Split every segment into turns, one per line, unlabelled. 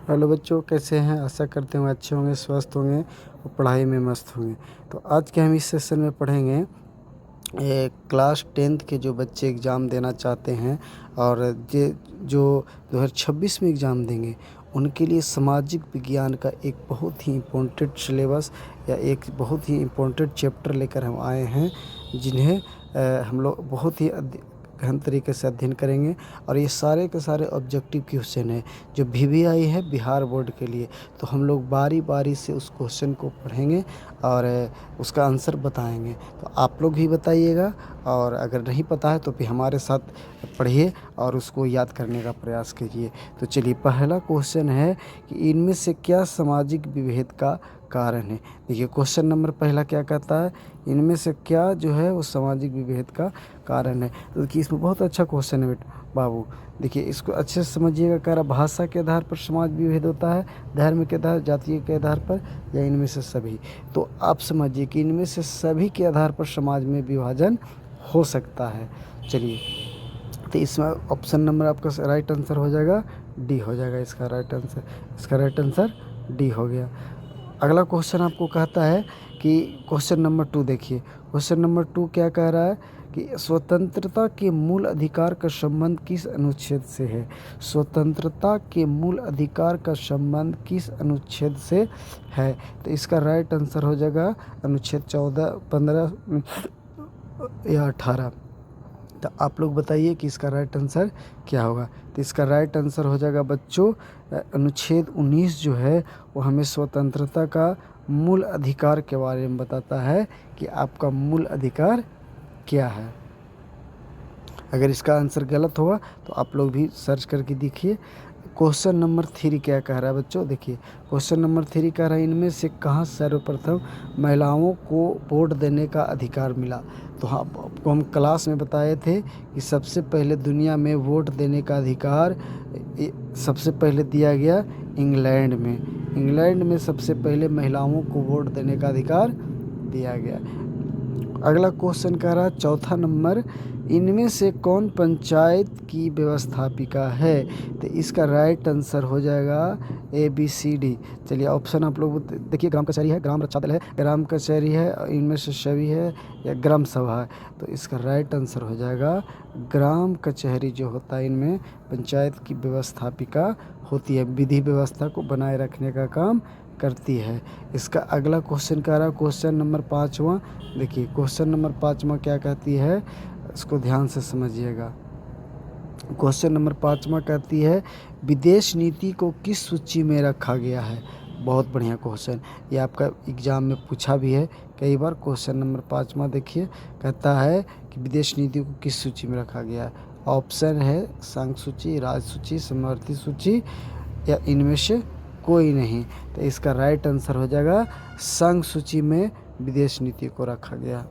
Hello बच्चों, कैसे हैं? आशा करते हैं अच्छे होंगे, स्वस्थ होंगे और पढ़ाई में मस्त होंगे। तो आज के हम इस सेशन में पढ़ेंगे क्लास 10th के जो बच्चे एग्ज़ाम देना चाहते हैं और जो 2026 में एग्ज़ाम देंगे, उनके लिए सामाजिक विज्ञान का एक बहुत ही इम्पोर्टेंट सिलेबस या एक बहुत ही इम्पोर्टेंट चैप्टर लेकर हम आए हैं, जिन्हें हम लोग बहुत ही गहन तरीके से अध्ययन करेंगे। और ये सारे के सारे ऑब्जेक्टिव क्वेश्चन है जो वीवीआई है, बिहार बोर्ड के लिए। तो हम लोग बारी बारी से उस क्वेश्चन को पढ़ेंगे और उसका आंसर बताएंगे। तो आप लोग भी बताइएगा, और अगर नहीं पता है तो भी हमारे साथ पढ़िए और उसको याद करने का प्रयास कीजिए। तो चलिए, पहला क्वेश्चन है कि इनमें से क्या सामाजिक विभेद का कारण है। देखिए, क्वेश्चन नंबर पहला क्या कहता है, इनमें से क्या जो है वो सामाजिक विभेद का कारण है। तो देखिए, इसमें बहुत अच्छा क्वेश्चन है बेटा बाबू। देखिए, इसको अच्छे से समझिएगा। कह रहा भाषा के आधार पर समाज विभेद होता है, धर्म के आधार, जातीय के आधार पर, या इनमें से सभी। तो आप समझिए कि इनमें से सभी के आधार पर समाज में विभाजन हो सकता है। चलिए, तो इसमें ऑप्शन नंबर आपका राइट आंसर हो जाएगा डी हो जाएगा इसका राइट आंसर। इसका राइट आंसर डी हो गया। अगला क्वेश्चन आपको कहता है कि क्वेश्चन नंबर 2 देखिए। क्वेश्चन नंबर 2 क्या कह रहा है कि स्वतंत्रता के मूल अधिकार का संबंध किस अनुच्छेद से है। स्वतंत्रता के मूल अधिकार का संबंध किस अनुच्छेद से है। तो इसका राइट आंसर हो जाएगा अनुच्छेद 14, 15 या 18। तो आप लोग बताइए कि इसका राइट आंसर क्या होगा। तो इसका राइट आंसर हो जाएगा बच्चों अनुच्छेद 19 जो है वो हमें स्वतंत्रता का मूल अधिकार के बारे में बताता है कि आपका मूल अधिकार क्या है। अगर इसका आंसर गलत होगा तो आप लोग भी सर्च करके देखिए। क्वेश्चन नंबर 3 क्या कह रहा है बच्चों, देखिए। क्वेश्चन नंबर 3 कह रहा है इनमें से कहाँ सर्वप्रथम महिलाओं को वोट देने का अधिकार मिला। तो हाँ, आपको हम क्लास में बताए थे कि सबसे पहले दुनिया में वोट देने का अधिकार सबसे पहले दिया गया इंग्लैंड में। इंग्लैंड में सबसे पहले महिलाओं को वोट देने का अधिकार दिया गया। अगला क्वेश्चन कह रहा है चौथा नंबर, इनमें से कौन पंचायत की व्यवस्थापिका है। तो इसका राइट आंसर हो जाएगा ABCD। चलिए, ऑप्शन आप लोग देखिए। ग्राम कचहरी है, ग्राम रक्षा दल है, ग्राम कचहरी है, इनमें से सभी है, या ग्राम सभा है। तो इसका राइट आंसर हो जाएगा ग्राम कचहरी जो होता है, इनमें पंचायत की व्यवस्थापिका होती है, विधि व्यवस्था को बनाए रखने का काम करती है। इसका अगला क्वेश्चन कह रहा है क्वेश्चन नंबर 5वां। देखिए, क्वेश्चन नंबर 5वां क्या कहती है, इसको ध्यान से समझिएगा। क्वेश्चन नंबर 5वां कहती है विदेश नीति को किस सूची में रखा गया है। बहुत बढ़िया क्वेश्चन, ये आपका एग्जाम में पूछा भी है कई बार। क्वेश्चन नंबर 5वां देखिए, कहता है कि विदेश नीति को किस सूची में रखा गया है। ऑप्शन है संघ सूची, राज्य सूची, समवर्ती सूची, या इनमें से कोई नहीं। तो इसका राइट आंसर हो जाएगा संघ सूची में विदेश नीति को रखा गया।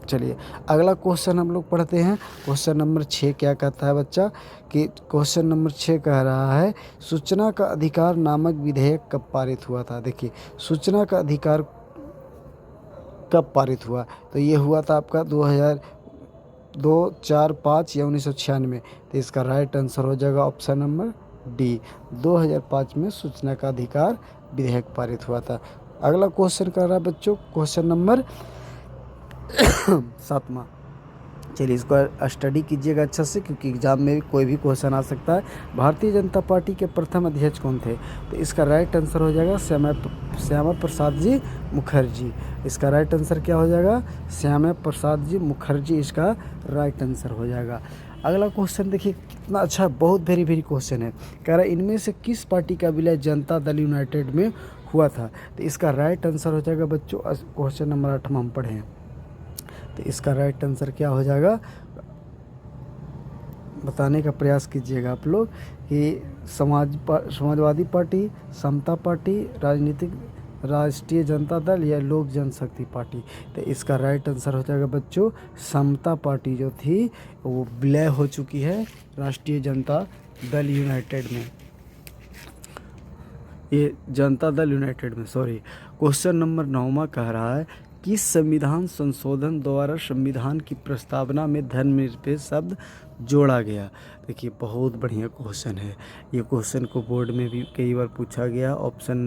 चलिए, अगला क्वेश्चन हम लोग पढ़ते हैं। क्वेश्चन नंबर 6 क्या कहता है बच्चा, कि क्वेश्चन नंबर 6 कह रहा है सूचना का अधिकार नामक विधेयक कब पारित हुआ था। देखिए, सूचना का अधिकार कब पारित हुआ, तो ये हुआ था आपका 2002, 4, 5 या 1996। तो इसका राइट आंसर हो जाएगा ऑप्शन नंबर डी, 2005 में सूचना का अधिकार विधेयक पारित हुआ था। अगला क्वेश्चन कर रहा है बच्चों क्वेश्चन नंबर 7वां। चलिए, इसको स्टडी कीजिएगा अच्छा से, क्योंकि एग्जाम में कोई भी क्वेश्चन आ सकता है। भारतीय जनता पार्टी के प्रथम अध्यक्ष कौन थे। तो इसका राइट आंसर हो जाएगा श्यामा प्रसाद जी मुखर्जी। इसका राइट आंसर क्या हो जाएगा, श्यामा प्रसाद जी मुखर्जी इसका राइट आंसर हो जाएगा। अगला क्वेश्चन देखिए कितना अच्छा, बहुत वेरी वेरी क्वेश्चन है। कह रहा है इनमें से किस पार्टी का विलय जनता दल यूनाइटेड में हुआ था। तो इसका राइट आंसर हो जाएगा बच्चों, क्वेश्चन नंबर 8 हम पढ़े हैं। तो इसका राइट आंसर क्या हो जाएगा, बताने का प्रयास कीजिएगा आप लोग कि समाजवादी पार्टी, समता पार्टी, राष्ट्रीय जनता दल, या लोक जनशक्ति पार्टी। तो इसका राइट आंसर हो जाएगा बच्चों समता पार्टी जो थी वो विलय हो चुकी है राष्ट्रीय जनता दल यूनाइटेड में, ये जनता दल यूनाइटेड में, सॉरी। क्वेश्चन नंबर 9वां कह रहा है किस संविधान संशोधन द्वारा संविधान की प्रस्तावना में धर्मनिरपेक्ष शब्द जोड़ा गया? देखिए बहुत बढ़िया क्वेश्चन है। ये क्वेश्चन को बोर्ड में भी कई बार पूछा गया। क्वेश्चन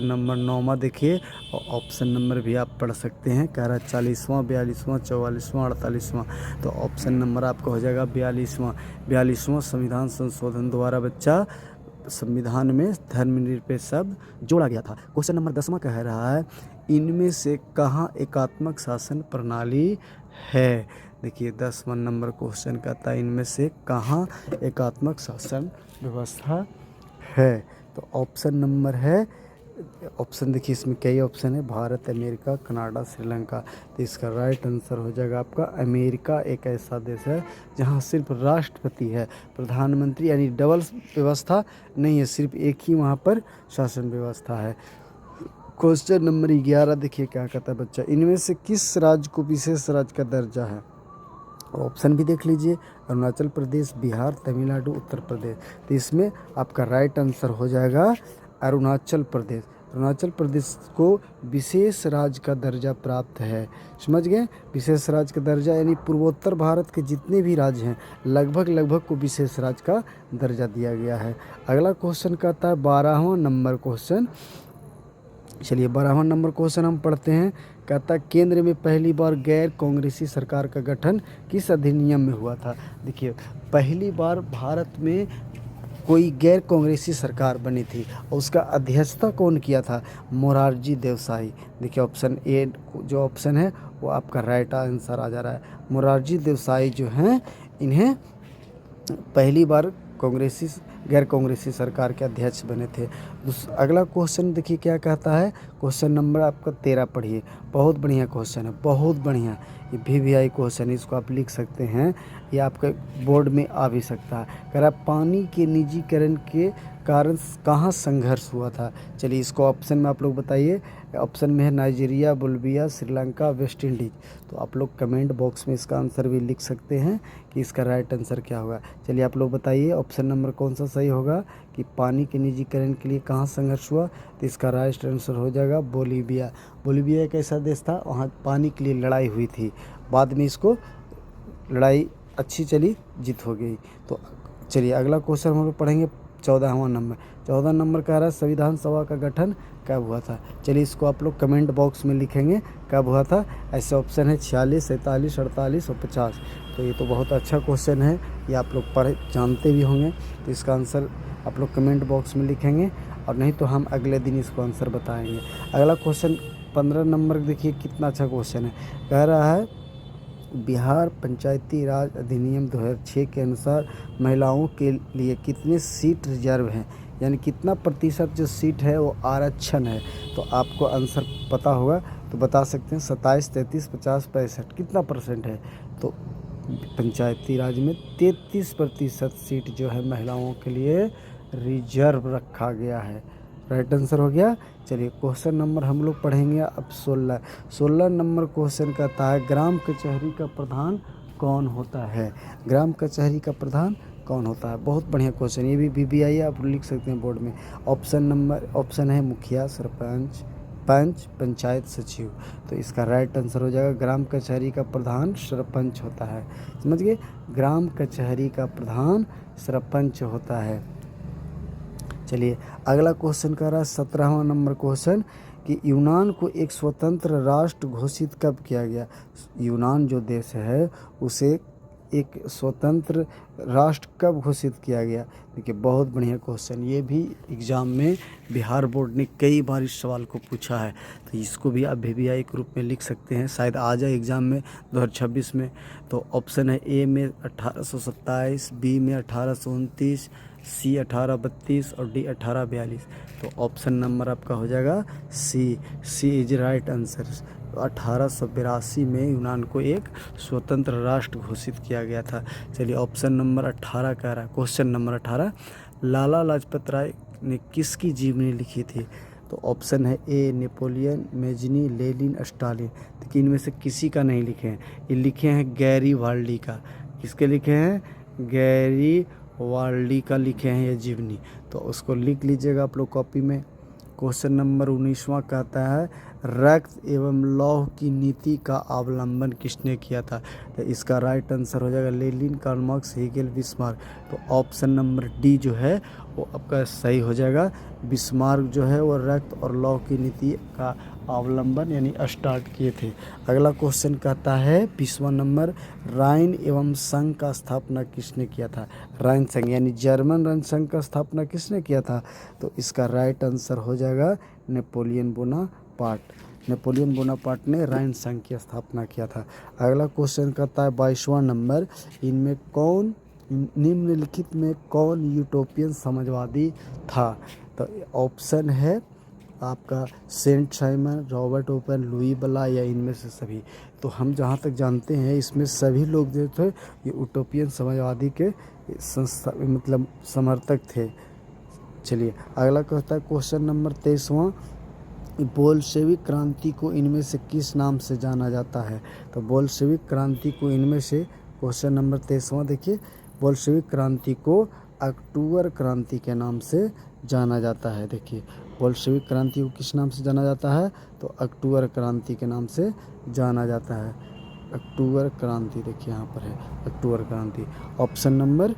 नंबर 9वां देखिए, और ऑप्शन नंबर भी आप पढ़ सकते हैं। कह रहा 40वां, 42वां, 44वां, 48वां। तो ऑप्शन नंबर आपका हो जाएगा 42वां संविधान संशोधन द्वारा बच्चा संविधान में धर्मनिरपेक्ष शब्द जोड़ा गया था। क्वेश्चन नंबर 10वां कह रहा है, इनमें से कहाँ एकात्मक शासन प्रणाली है? देखिए 10वां नंबर क्वेश्चन कहता है, इनमें से कहाँ एकात्मक शासन व्यवस्था है? तो ऑप्शन नंबर है, ऑप्शन देखिए इसमें कई ऑप्शन है, भारत, अमेरिका, कनाडा, श्रीलंका। तो इसका राइट आंसर हो जाएगा आपका अमेरिका। एक ऐसा देश है जहां सिर्फ राष्ट्रपति है, प्रधानमंत्री यानी डबल व्यवस्था नहीं है, सिर्फ एक ही वहां पर शासन व्यवस्था है। क्वेश्चन नंबर 11 देखिए क्या कहता है बच्चा, इनमें से किस राज्य को विशेष राज्य का दर्जा है? ऑप्शन भी देख लीजिए, अरुणाचल प्रदेश, बिहार, तमिलनाडु, उत्तर प्रदेश। तो इसमें आपका राइट आंसर हो जाएगा अरुणाचल प्रदेश। अरुणाचल प्रदेश को विशेष राज्य का दर्जा प्राप्त है। समझ गए? विशेष राज्य का दर्जा यानी पूर्वोत्तर भारत के जितने भी राज्य हैं लगभग को विशेष राज्य का दर्जा दिया गया है। अगला क्वेश्चन कहता है 12वां नंबर क्वेश्चन। चलिए 12वां नंबर क्वेश्चन हम पढ़ते हैं। कहता है केंद्र में पहली बार गैर कांग्रेसी सरकार का गठन किस अधिनियम में हुआ था? देखिए पहली बार भारत में कोई गैर कांग्रेसी सरकार बनी थी और उसका अध्यक्षता कौन किया था? मोरारजी देसाई। देखिए ऑप्शन ए जो ऑप्शन है वो आपका राइट आंसर आ जा रहा है। मोरारजी देसाई जो हैं इन्हें पहली बार गैर कांग्रेसी सरकार के अध्यक्ष बने थे। अगला क्वेश्चन देखिए क्या कहता है, क्वेश्चन नंबर आपका 13 पढ़िए। बहुत बढ़िया क्वेश्चन है, बहुत बढ़िया। ये VVI क्वेश्चन, इसको आप लिख सकते हैं, ये आपके बोर्ड में आ भी सकता है। कह रहा पानी के निजीकरण के कारण कहाँ संघर्ष हुआ था? चलिए इसको ऑप्शन में आप लोग बताइए। ऑप्शन में है Nigeria, Bolivia, Sri Lanka, West Indies. तो आप लोग कमेंट बॉक्स में इसका आंसर भी लिख सकते हैं कि इसका राइट आंसर क्या होगा। चलिए आप लोग बताइए ऑप्शन नंबर कौन सा सही होगा कि पानी के निजीकरण के लिए कहाँ संघर्ष हुआ? तो इसका राइट आंसर हो जाएगा बोलिविया। बोलिविया एक ऐसा देश था वहाँ पानी के लिए लड़ाई हुई थी, बाद में इसको लड़ाई अच्छी चली, जीत हो गई। तो चलिए अगला क्वेश्चन हम लोग पढ़ेंगे 14वां नंबर। 14 नंबर कह रहा है संविधान सभा का गठन कब हुआ था? चलिए इसको आप लोग कमेंट बॉक्स में लिखेंगे कब हुआ था। ऐसे ऑप्शन है 46, 47, 48 और 50। तो ये तो बहुत अच्छा क्वेश्चन है, ये आप लोग जानते भी होंगे। तो इसका आंसर आप लोग कमेंट बॉक्स में लिखेंगे, और नहीं तो हम अगले दिन इसको आंसर बताएंगे। अगला क्वेश्चन 15 नंबर देखिए कितना अच्छा क्वेश्चन है। कह रहा है बिहार पंचायती राज अधिनियम 2006 के अनुसार महिलाओं के लिए कितने सीट रिजर्व हैं, यानी कितना प्रतिशत जो सीट है वो आरक्षण है? तो आपको आंसर पता होगा तो बता सकते हैं। 27, 33, 50, 65 कितना परसेंट है? तो पंचायती राज में 33% सीट जो है महिलाओं के लिए रिजर्व रखा गया है। राइट आंसर हो गया। चलिए क्वेश्चन नंबर हम लोग पढ़ेंगे अब 16 नंबर क्वेश्चन कहता है ग्राम कचहरी का प्रधान कौन होता है? ग्राम कचहरी का प्रधान कौन होता है? बहुत बढ़िया क्वेश्चन, ये भी VVI आप लिख सकते हैं बोर्ड में। ऑप्शन है मुखिया, सरपंच, पंच, पंचायत सचिव। तो इसका राइट आंसर हो जाएगा ग्राम कचहरी का प्रधान सरपंच होता है। समझ गए? ग्राम कचहरी का प्रधान सरपंच होता है। चलिए अगला क्वेश्चन कर रहा है 17वां नंबर क्वेश्चन कि यूनान को एक स्वतंत्र राष्ट्र घोषित कब किया गया? यूनान जो देश है उसे एक स्वतंत्र राष्ट्र कब घोषित किया गया? देखिए बहुत बढ़िया क्वेश्चन, ये भी एग्ज़ाम में बिहार बोर्ड ने कई बार इस सवाल को पूछा है। तो इसको भी आप VVI के रूप में लिख सकते हैं, शायद आ जाए एग्ज़ाम में 2026 में। तो ऑप्शन है ए में 1827, बी में 1829, सी 1832 और डी 1842। तो ऑप्शन नंबर आपका हो जाएगा सी इज राइट आंसर। 1882 में यूनान को एक स्वतंत्र राष्ट्र घोषित किया गया था। चलिए ऑप्शन नंबर 18 कह रहा है, क्वेश्चन नंबर 18, लाला लाजपत राय ने किसकी जीवनी लिखी थी? तो ऑप्शन है ए नेपोलियन, मेजनी, लेनिन, स्टालिन। तो इनमें से किसी का नहीं लिखे हैं, ये लिखे हैं गैरीवाल्डी का। किसके लिखे हैं? गैरीवाल्डी का लिखे हैं ये जीवनी। तो उसको लिख लीजिएगा आप लोग कॉपी में। क्वेश्चन नंबर 19वां कहता है रक्त एवं लौह की नीति का अवलंबन किसने किया था? तो इसका राइट आंसर हो जाएगा Lenin, Karl Marx, Hegel, Bismarck. तो ऑप्शन नंबर डी जो है वो आपका सही हो जाएगा। बिस्मार्क जो है वो रक्त और लौह की नीति का अवलंबन यानी स्टार्ट किए थे। अगला क्वेश्चन कहता है 20वां नंबर, राइन एवं संघ का स्थापना किसने किया था? राइन संघ यानी जर्मन राइन संघ का स्थापना किसने किया था? तो इसका राइट आंसर हो जाएगा नेपोलियन बोनापार्ट। नेपोलियन बोनापार्ट ने राइन संघ की स्थापना किया था। अगला क्वेश्चन कहता है 22वां नंबर, इनमें कौन निम्नलिखित में कौन यूटोपियन समाजवादी था? तो ऑप्शन है आपका Saint Simon, Robert Owen, Louis Blanc या इनमें से सभी। तो हम जहाँ तक जानते हैं इसमें सभी लोग जो थे ये यूटोपियन समाजवादी के संस्था मतलब समर्थक थे। चलिए अगला कहता है क्वेश्चन नंबर 23वां, बोल्शेविक क्रांति को इनमें से किस नाम से जाना जाता है? तो बोल्शेविक क्रांति को इनमें से क्वेश्चन नंबर 23वां देखिए, बोल्शेविक क्रांति को अक्टूबर क्रांति के नाम से जाना जाता है। देखिए बोल्शेविक क्रांति को किस नाम से जाना जाता है? तो अक्टूबर क्रांति के नाम से जाना जाता है। अक्टूबर क्रांति देखिए यहाँ पर है अक्टूबर क्रांति, ऑप्शन नंबर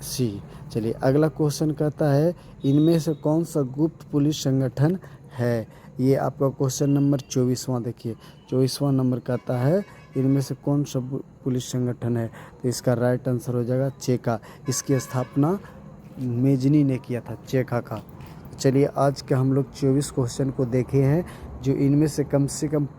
सी। चलिए अगला क्वेश्चन कहता है इनमें से कौन सा गुप्त पुलिस संगठन है? ये आपका क्वेश्चन नंबर 24वां देखिए, 24वां नंबर कहता है इनमें से कौन सा पुलिस संगठन है? तो इसका राइट आंसर हो जाएगा चेका। इसकी स्थापना मेजनी ने किया था, चेका का। चलिए आज के हम लोग 24 क्वेश्चन को देखे हैं, जो इनमें से कम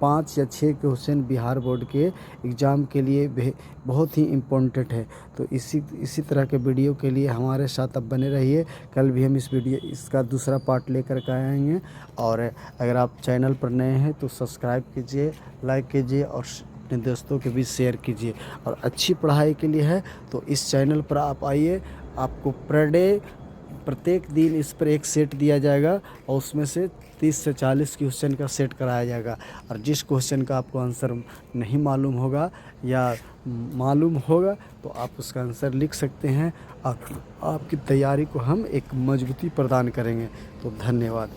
5 या 6 क्वेश्चन बिहार बोर्ड के एग्ज़ाम के लिए बहुत ही इम्पोर्टेंट है। तो इसी तरह के वीडियो के लिए हमारे साथ अब बने रहिए। कल भी हम इसका दूसरा पार्ट लेकर के आएंगे। और अगर आप चैनल पर नए हैं तो सब्सक्राइब कीजिए, लाइक कीजिए और अपने दोस्तों के बीच शेयर कीजिए। और अच्छी पढ़ाई के लिए है तो इस चैनल पर आप आइए, आपको प्रत्येक दिन इस पर एक सेट दिया जाएगा और उसमें से 30 से 40 क्वेश्चन का सेट कराया जाएगा। और जिस क्वेश्चन का आपको आंसर नहीं मालूम होगा या मालूम होगा तो आप उसका आंसर लिख सकते हैं। आपकी तैयारी को हम एक मजबूती प्रदान करेंगे। तो धन्यवाद।